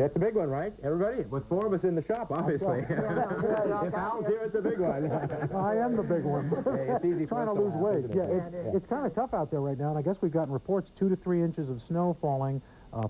It's a big one, right? Everybody? With 4 of us in the shop, obviously. If Al's here, it's a big one. I am the big one. Hey, it's easy trying to lose weight. Yeah, it's kind of tough out there right now, and I guess we've gotten reports 2 to 3 inches of snow falling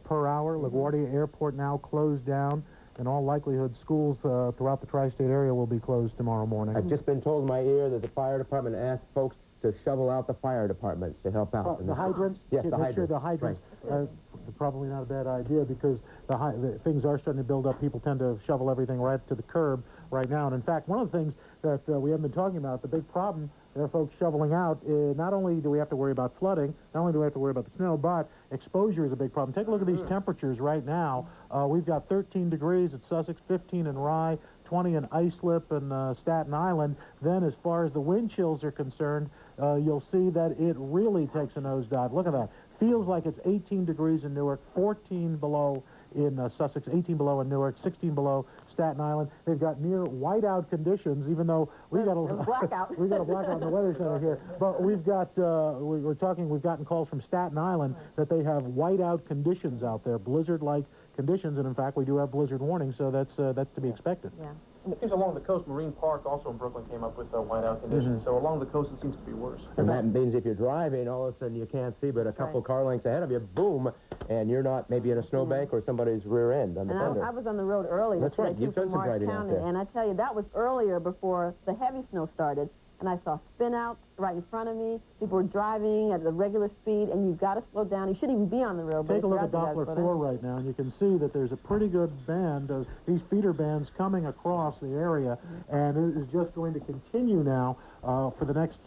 per hour. LaGuardia Airport now closed down. In all likelihood, schools throughout the tri-state area will be closed tomorrow morning. I've just been told in my ear that the fire department asked folks to shovel out the fire departments to help out. The hydrants? Yes, the hydrants. Sure the hydrants. Right. Probably not a bad idea because the things are starting to build up. People tend to shovel everything right to the curb right now. And in fact, one of the things that we haven't been talking about, the big problem there are folks shoveling out, not only do we have to worry about flooding, not only do we have to worry about the snow, but exposure is a big problem. Take a look at these temperatures right now. We've got 13 degrees at Sussex, 15 in Rye, 20 in Islip and Staten Island. Then as far as the wind chills are concerned, you'll see that it really takes a nosedive. Look at that. Feels like it's 18 degrees in Newark, 14 below in Sussex, 18 below in Newark, 16 below Staten Island. They've got near whiteout conditions, even though we got a blackout. We got a blackout in the weather center here. But we've got we've gotten calls from Staten Island that they have whiteout conditions out there, blizzard-like conditions, and in fact we do have blizzard warnings, so that's to be expected. Yeah. It seems along the coast, Marine Park also in Brooklyn came up with whiteout conditions, so along the coast it seems to be worse. And that means if you're driving, all of a sudden you can't see, but a couple car lengths ahead of you, boom, and you're not maybe in a snowbank or somebody's rear end on the fender. I was on the road earlier. That's right, you've done some driving out there. And I tell you, that was earlier before the heavy snow started, and I saw spin-outs right in front of me. People were driving at a regular speed, and you've got to slow down. You shouldn't even be on the road. Take a look at Doppler 4 right now, and you can see that there's a pretty good band of these feeder bands coming across the area, and it is just going to continue now for the next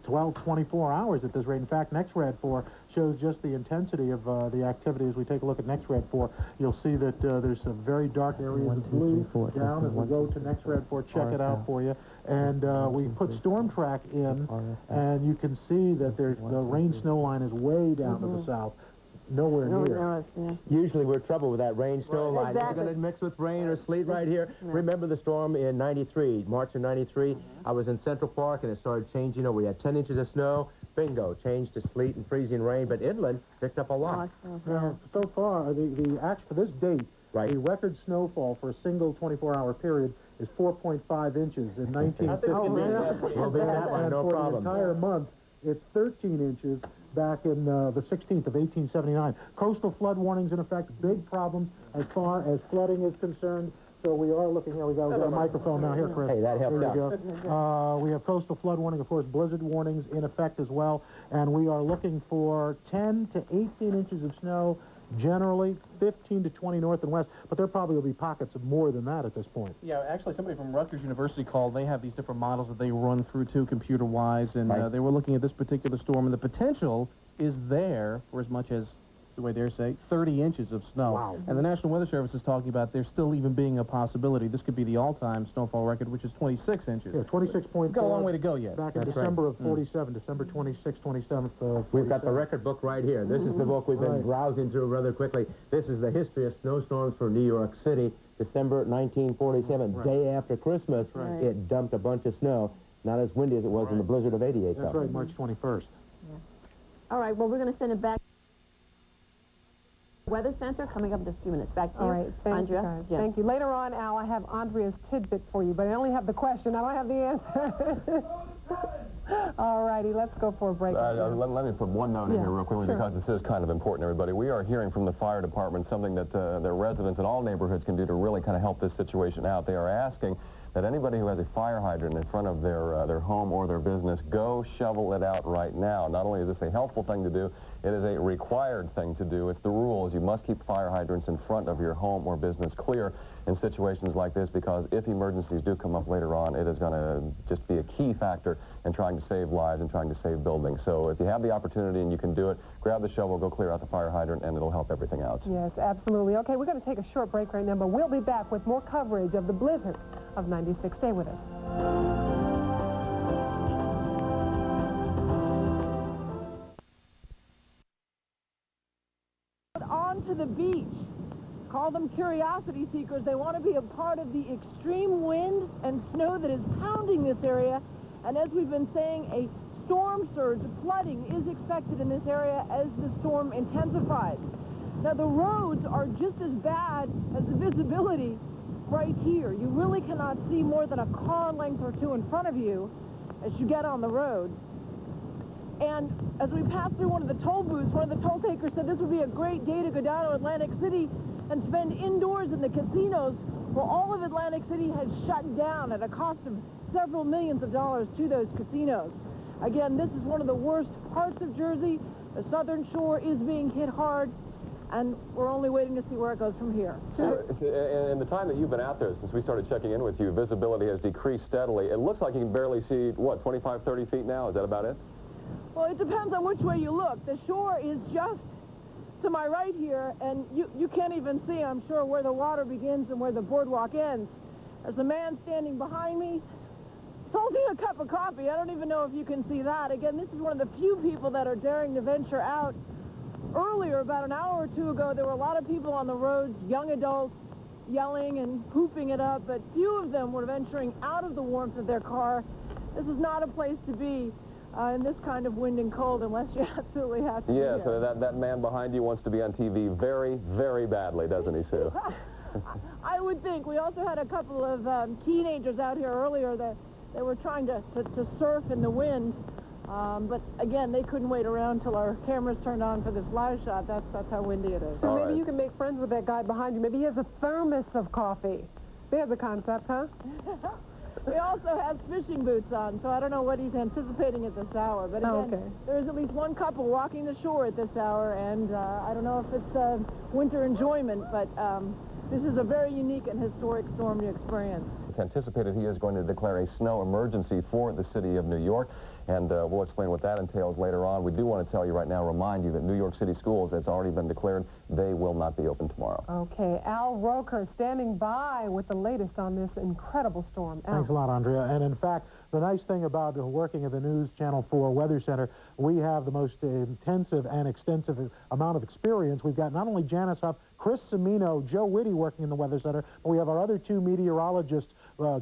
12, 24 hours at this rate. In fact, NexRad 4 shows just the intensity of the activity. As we take a look at NexRad 4, you'll see that there's some very dark areas of blue down. As we go to NexRad 4, check it out for you. And we put Storm Track in, and you can see that the rain-snow line is way down to the south. Nowhere near. Usually we're trouble with that rain-snow line. It's going to mix with rain or sleet right here. Remember the storm in '93, March of '93? I was in Central Park and it started changing. We had 10 inches of snow. Bingo, changed to sleet and freezing rain, but inland picked up a lot. Now, so far, for this date, the record snowfall for a single 24-hour period is 4.5 inches in 1950. Well, that one, no problem. For the entire month, it's 13 inches back in the 16th of 1879. Coastal flood warnings in effect, big problems as far as flooding is concerned. So we are looking here. We got a microphone now here, Chris. Hey, that helped out. We have coastal flood warning, of course, blizzard warnings in effect as well. And we are looking for 10 to 18 inches of snow, generally 15 to 20 north and west. But there probably will be pockets of more than that at this point. Yeah, actually, somebody from Rutgers University called. They have these different models that they run through, too, computer-wise. And they were looking at this particular storm, and the potential is there for as much as, the way they say, 30 inches of snow. Wow. And the National Weather Service is talking about there still even being a possibility. This could be the all-time snowfall record, which is 26 inches. Yeah, 26.4. Got a long way to go yet. Back in December of 47, December 26th, 27th. We've got the record book right here. This is the book we've been browsing through rather quickly. This is the history of snowstorms for New York City. December 1947, day after Christmas, it dumped a bunch of snow. Not as windy as it was in the blizzard of '88. That's right, March 21st. Yeah. All right, well, we're going to send it back. Weather Center coming up in just a few minutes. Back to you. All right, thank you, Karen. Thank you. Later on, Al, I have Andrea's tidbit for you, but I only have the question. I don't have the answer. All righty, let's go for a break. Let me put one note in here real quickly because this is kind of important, everybody. We are hearing from the fire department something that the residents in all neighborhoods can do to really kind of help this situation out. They are asking that anybody who has a fire hydrant in front of their home or their business, go shovel it out right now. Not only is this a helpful thing to do, it is a required thing to do. It's the rules. You must keep fire hydrants in front of your home or business clear in situations like this, because if emergencies do come up later on, it is going to just be a key factor in trying to save lives and trying to save buildings. So if you have the opportunity and you can do it, grab the shovel, go clear out the fire hydrant, and it'll help everything out. Yes, absolutely. Okay, we're going to take a short break right now, but we'll be back with more coverage of the blizzard of '96. Stay with us. On to the beach. Call them curiosity seekers. They want to be a part of the extreme wind and snow that is pounding this area. And as we've been saying, a storm surge, flooding is expected in this area as the storm intensifies. Now, the roads are just as bad as the visibility right here. You really cannot see more than a car length or two in front of you as you get on the road. And as we passed through one of the toll booths, one of the toll takers said this would be a great day to go down to Atlantic City and spend indoors in the casinos. Well, all of Atlantic City has shut down at a cost of several millions of dollars to those casinos. Again, this is one of the worst parts of Jersey. The southern shore is being hit hard, and we're only waiting to see where it goes from here. In the time that you've been out there, since we started checking in with you, visibility has decreased steadily. It looks like you can barely see, what, 25, 30 feet now? Is that about it? Well, it depends on which way you look. The shore is just to my right here, and you can't even see, I'm sure, where the water begins and where the boardwalk ends. There's a man standing behind me holding a cup of coffee. I don't even know if you can see that. Again, this is one of the few people that are daring to venture out. Earlier, about an hour or two ago, there were a lot of people on the roads, young adults, yelling and hooping it up, but few of them were venturing out of the warmth of their car. This is not a place to be in this kind of wind and cold unless you absolutely have to. Yeah, so that man behind you wants to be on TV very, very badly, doesn't he, Sue? I would think. We also had a couple of teenagers out here earlier that they were trying to surf in the wind. But again, they couldn't wait around till our cameras turned on for this live shot. That's how windy it is. So maybe you can make friends with that guy behind you. Maybe he has a thermos of coffee. There's a concept, huh? He also has fishing boots on, so I don't know what he's anticipating at this hour. But again, there's at least one couple walking the shore at this hour, and I don't know if it's winter enjoyment, but this is a very unique and historic storm to experience. It's anticipated he is going to declare a snow emergency for the city of New York, and we'll explain what that entails later on. We do want to tell you right now, remind you that New York City schools, it's already been declared, they will not be open tomorrow. Okay, Al Roker standing by with the latest on this incredible storm. Al. Thanks a lot, Andrea. And in fact, the nice thing about working at the News Channel 4 Weather Center, we have the most intensive and extensive amount of experience. We've got not only Janet Huff, Chris Cimino, Joe Witte working in the Weather Center, but we have our other two meteorologists,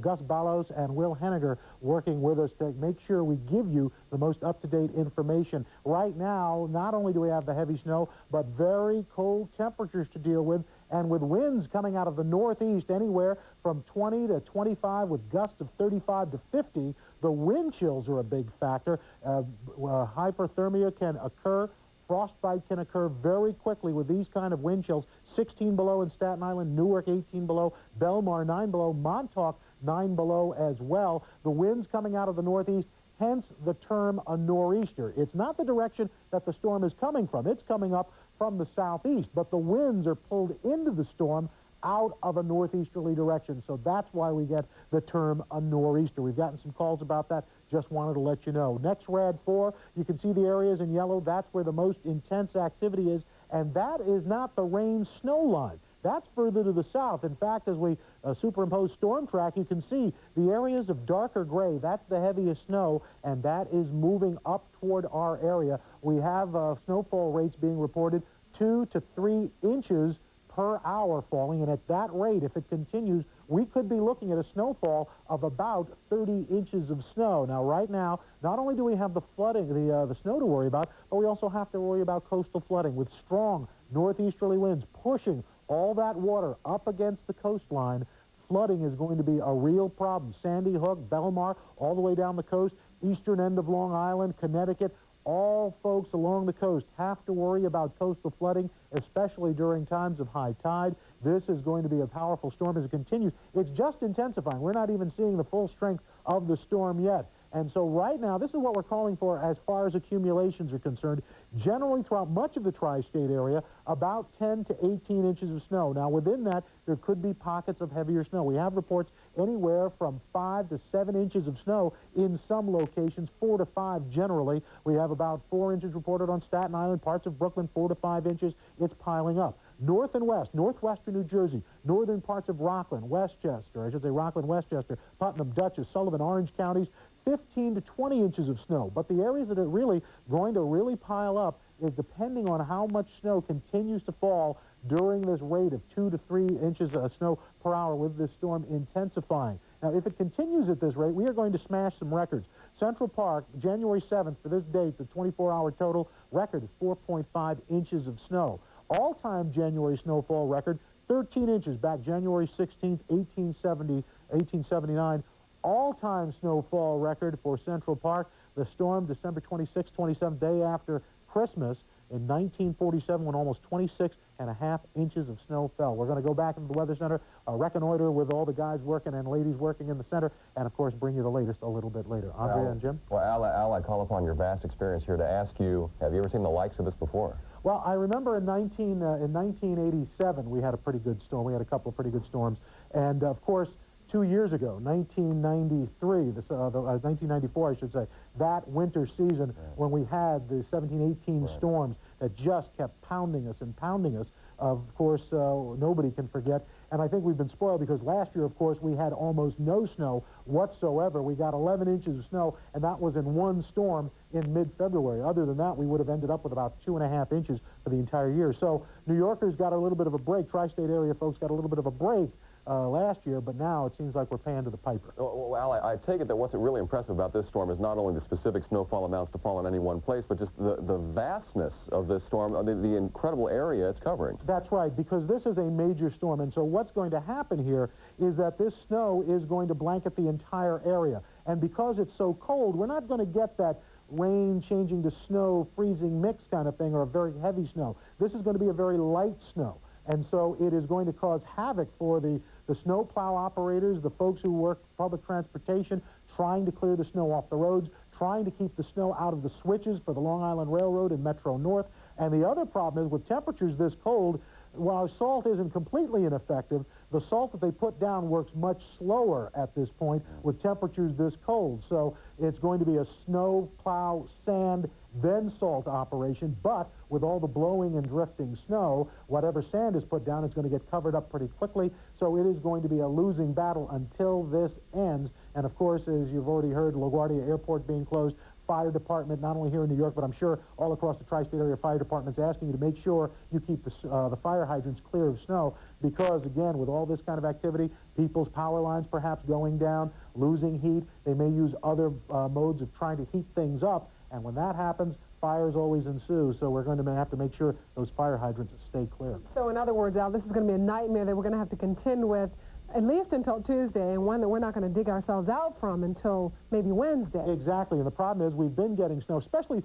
Gus Ballos and Will Henniger, working with us to make sure we give you the most up-to-date information. Right now, not only do we have the heavy snow, but very cold temperatures to deal with, and with winds coming out of the northeast anywhere from 20 to 25 with gusts of 35 to 50. The wind chills are a big factor. Hypothermia can occur. Frostbite can occur very quickly with these kind of wind chills. 16 below in Staten Island, Newark 18 below, Belmar 9 below, Montauk 9 below as well. The winds coming out of the northeast, hence the term a nor'easter. It's not the direction that the storm is coming from. It's coming up from the southeast, but the winds are pulled into the storm out of a northeasterly direction. So that's why we get the term a nor'easter. We've gotten some calls about that. Just wanted to let you know. Next RAD 4, you can see the areas in yellow. That's where the most intense activity is, and that is not the rain-snow line. That's further to the south. In fact, as we superimpose storm track, you can see the areas of darker gray. That's the heaviest snow, and that is moving up toward our area. We have snowfall rates being reported 2 to 3 inches per hour falling, and at that rate, if it continues, we could be looking at a snowfall of about 30 inches of snow. Now, right now, not only do we have the flooding, the snow to worry about, but we also have to worry about coastal flooding with strong northeasterly winds pushing all that water up against the coastline. Flooding is going to be a real problem. Sandy Hook, Belmar, all the way down the coast, eastern end of Long Island, Connecticut, all folks along the coast have to worry about coastal flooding, especially during times of high tide. This is going to be a powerful storm as it continues. It's just intensifying. We're not even seeing the full strength of the storm yet. And so right now, this is what we're calling for as far as accumulations are concerned. Generally, throughout much of the tri-state area, about 10 to 18 inches of snow. Now, within that, there could be pockets of heavier snow. We have reports anywhere from 5 to 7 inches of snow in some locations, 4 to 5 generally. We have about 4 inches reported on Staten Island, parts of Brooklyn, 4 to 5 inches. It's piling up. North and west, northwestern New Jersey, northern parts of Rockland, Westchester, I should say Rockland, Westchester, Putnam, Dutchess, Sullivan, Orange counties, 15 to 20 inches of snow. But the areas that are really going to really pile up is depending on how much snow continues to fall during this rate of 2 to 3 inches of snow per hour with this storm intensifying. Now, if it continues at this rate, we are going to smash some records. Central Park, January 7th, for this date, the 24-hour total record is 4.5 inches of snow. all-time January snowfall record, 13 inches back January 16th, 1879. All-time snowfall record for Central Park. The storm, December 26th, 27th, day after Christmas in 1947, when almost 26.5 inches of snow fell. We're going to go back into the Weather Center, reconnoiter with all the guys working and ladies working in the center, and, of course, bring you the latest a little bit later. Andrea and Jim? Well, Al, I call upon your vast experience here to ask you, have you ever seen the likes of this before? Well, I remember in 1987, we had a pretty good storm. We had a couple of pretty good storms. And, of course, 2 years ago, 1994, I should say, that winter season when we had the 17-18 storms that just kept pounding us and pounding us, of course, nobody can forget. And I think we've been spoiled because last year, of course, we had almost no snow whatsoever. We got 11 inches of snow, and that was in one storm in mid-February. Other than that, we would have ended up with about 2.5 inches for the entire year. So New Yorkers got a little bit of a break. Tri-state area folks got a little bit of a break last year, but now it seems like we're paying to the piper. Well, Al, I take it that what's really impressive about this storm is not only the specific snowfall amounts to fall in any one place, but just the vastness of this storm, the incredible area it's covering. That's right, because this is a major storm, and so what's going to happen here is that this snow is going to blanket the entire area. And because it's so cold, we're not going to get that rain changing to snow, freezing mix kind of thing, or a very heavy snow. This is going to be a very light snow. And so it is going to cause havoc for the snow plow operators, the folks who work public transportation, trying to clear the snow off the roads, trying to keep the snow out of the switches for the Long Island Railroad and Metro North. And the other problem is with temperatures this cold, while salt isn't completely ineffective, the salt that they put down works much slower at this point with temperatures this cold. So it's going to be a snow, plow, sand, then salt operation, but with all the blowing and drifting snow, whatever sand is put down is going to get covered up pretty quickly. So it is going to be a losing battle until this ends. And of course, as you've already heard, LaGuardia Airport being closed, fire department, not only here in New York, but I'm sure all across the tri-state area fire departments asking you to make sure you keep the fire hydrants clear of snow because, again, with all this kind of activity, people's power lines perhaps going down, losing heat, they may use other modes of trying to heat things up, and when that happens, fires always ensue, so we're going to have to make sure those fire hydrants stay clear. So in other words, Al, this is going to be a nightmare that we're going to have to contend with at least until Tuesday, and one that we're not going to dig ourselves out from until maybe Wednesday. Exactly, and the problem is we've been getting snow, especially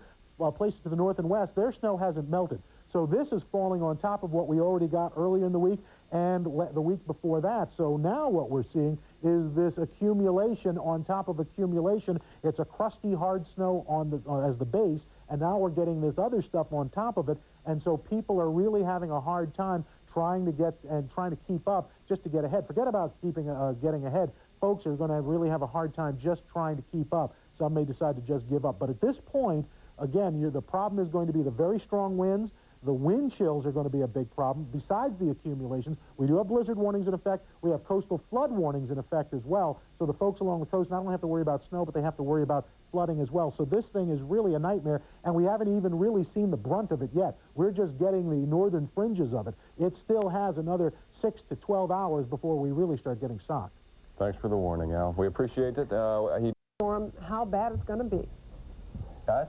places to the north and west. Their snow hasn't melted. So this is falling on top of what we already got earlier in the week and the week before that. So now what we're seeing is this accumulation on top of accumulation. It's a crusty, hard snow on as the base, and now we're getting this other stuff on top of it. And so people are really having a hard time trying to keep up just to get ahead. Forget about getting ahead. Folks are going to really have a hard time just trying to keep up. Some may decide to just give up. But at this point, again, the problem is going to be the very strong winds. The wind chills are going to be a big problem. Besides the accumulations, we do have blizzard warnings in effect. We have coastal flood warnings in effect as well. So the folks along the coast not only have to worry about snow, but they have to worry about flooding as well. So this thing is really a nightmare, and we haven't even really seen the brunt of it yet. We're just getting the northern fringes of it. It still has another 6 to 12 hours before we really start getting socked. Thanks for the warning, Al. We appreciate it. How bad it's going to be. Guys?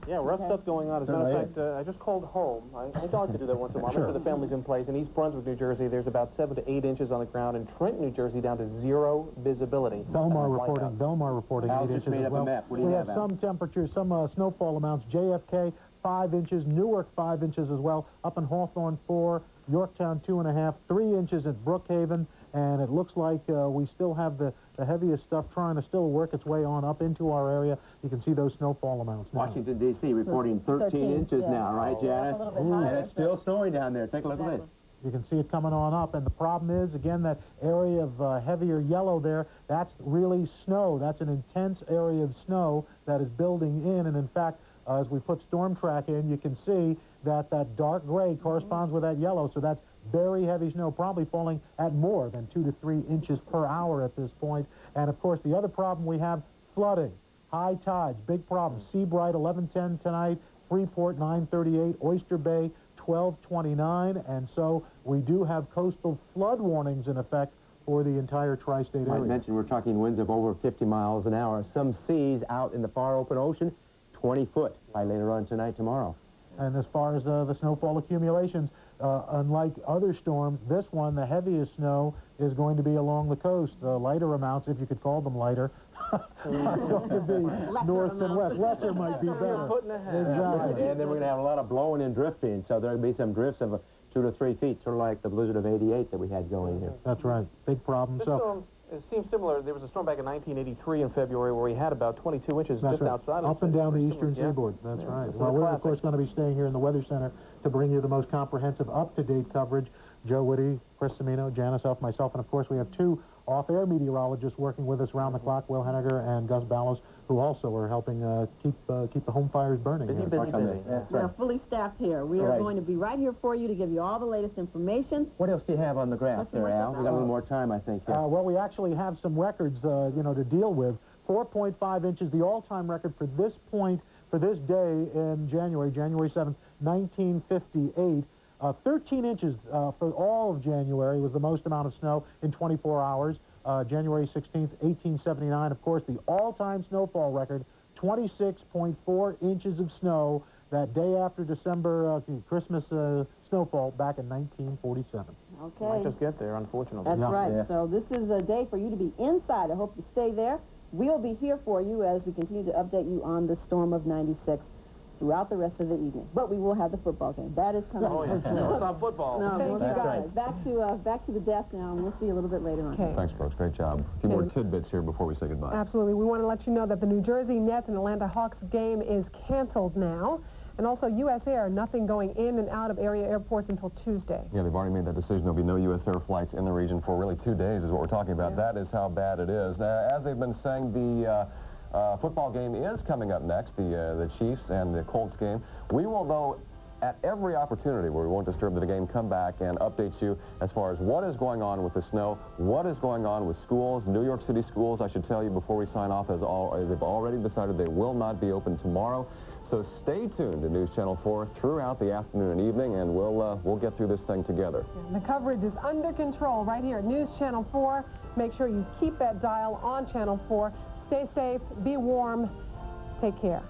Yeah, rough stuff going on. As a matter of fact, I just called home. I like to do that once in a while. Make sure the family's in place. In East Brunswick, New Jersey, there's about 7 to 8 inches on the ground. In Trenton, New Jersey, down to 0 visibility. Belmar reporting 8 inches as well. We have some temperatures, some snowfall amounts. JFK, 5 inches. Newark, 5 inches as well. Up in Hawthorne, 4. Yorktown, 2.5. 3 inches at Brookhaven. And it looks like we still have the heaviest stuff trying to still work its way on up into our area. You can see those snowfall amounts now. Washington, D.C. reporting 13 inches now, right, Janet? And it's still snowing down there. Take a look at this. You can see it coming on up, and the problem is, again, that area of heavier yellow there, that's really snow. That's an intense area of snow that is building in, and in fact, as we put storm track in, you can see that that dark gray corresponds with that yellow, so that's very heavy snow, probably falling at more than 2 to 3 inches per hour at this point. And of course, the other problem we have, flooding, high tides, big problem. Seabright, 11:10 tonight, Freeport, 9:38, Oyster Bay, 12:29, and so we do have coastal flood warnings in effect for the entire tri-state area. I mentioned we're talking winds of over 50 miles an hour. Some seas out in the far open ocean, 20 foot by later on tonight, tomorrow. And as far as the snowfall accumulations, unlike other storms, this one, the heaviest snow, is going to be along the coast. The lighter amounts, if you could call them lighter, are going to be north and west. Lesser might be better. Exactly. And then we're going to have a lot of blowing and drifting, so there'll be some drifts of 2 to 3 feet, sort of like the blizzard of '88 that we had going here. That's right. Big problem. This storm, it seems similar. There was a storm back in 1983 in February where we had about 22 inches just outside of up and down the eastern seaboard. That's right. Well, we're, of course, going to be staying here in the Weather Center to bring you the most comprehensive, up-to-date coverage. Joe Witte, Chris Cimino, Janet Huff, myself, and, of course, we have 2 off-air meteorologists working with us around the clock, Will Henniger and Gus Ballas, who also are helping keep the home fires burning. Busy. We're fully staffed here. We are going to be right here for you to give you all the latest information. What else do you have on the graph there, Al? We got a little more time, I think. Here. Well, we actually have some records, to deal with. 4.5 inches, the all-time record for this point, for this day in January 7th, 1958. 13 inches for all of January was the most amount of snow in 24 hours. January 16th, 1879, of course, the all-time snowfall record, 26.4 inches of snow that day after December Christmas snowfall back in 1947. Okay. Might just get there, unfortunately. That's right. Yeah. So this is a day for you to be inside. I hope you stay there. We'll be here for you as we continue to update you on the storm of '96 throughout the rest of the evening. But we will have the football game. That is coming. Oh, yeah. No, it's not football. No, thank you guys. Right. Back to the desk now, and we'll see you a little bit later on. Okay. Thanks, folks. Great job. A few more tidbits here before we say goodbye. Absolutely. We want to let you know that the New Jersey Nets and Atlanta Hawks game is canceled now. And also U.S. Air, nothing going in and out of area airports until Tuesday. Yeah, they've already made that decision. There'll be no U.S. Air flights in the region for really 2 days is what we're talking about. Yeah. That is how bad it is. Now, as they've been saying, the football game is coming up next, the Chiefs and the Colts game. We will, though, at every opportunity where we won't disturb the game, come back and update you as far as what is going on with the snow, what is going on with schools. New York City schools, I should tell you before we sign off, as they've already decided they will not be open tomorrow. So stay tuned to News Channel 4 throughout the afternoon and evening, and we'll get through this thing together. The coverage is under control right here at News Channel 4. Make sure you keep that dial on Channel 4. Stay safe, be warm, take care.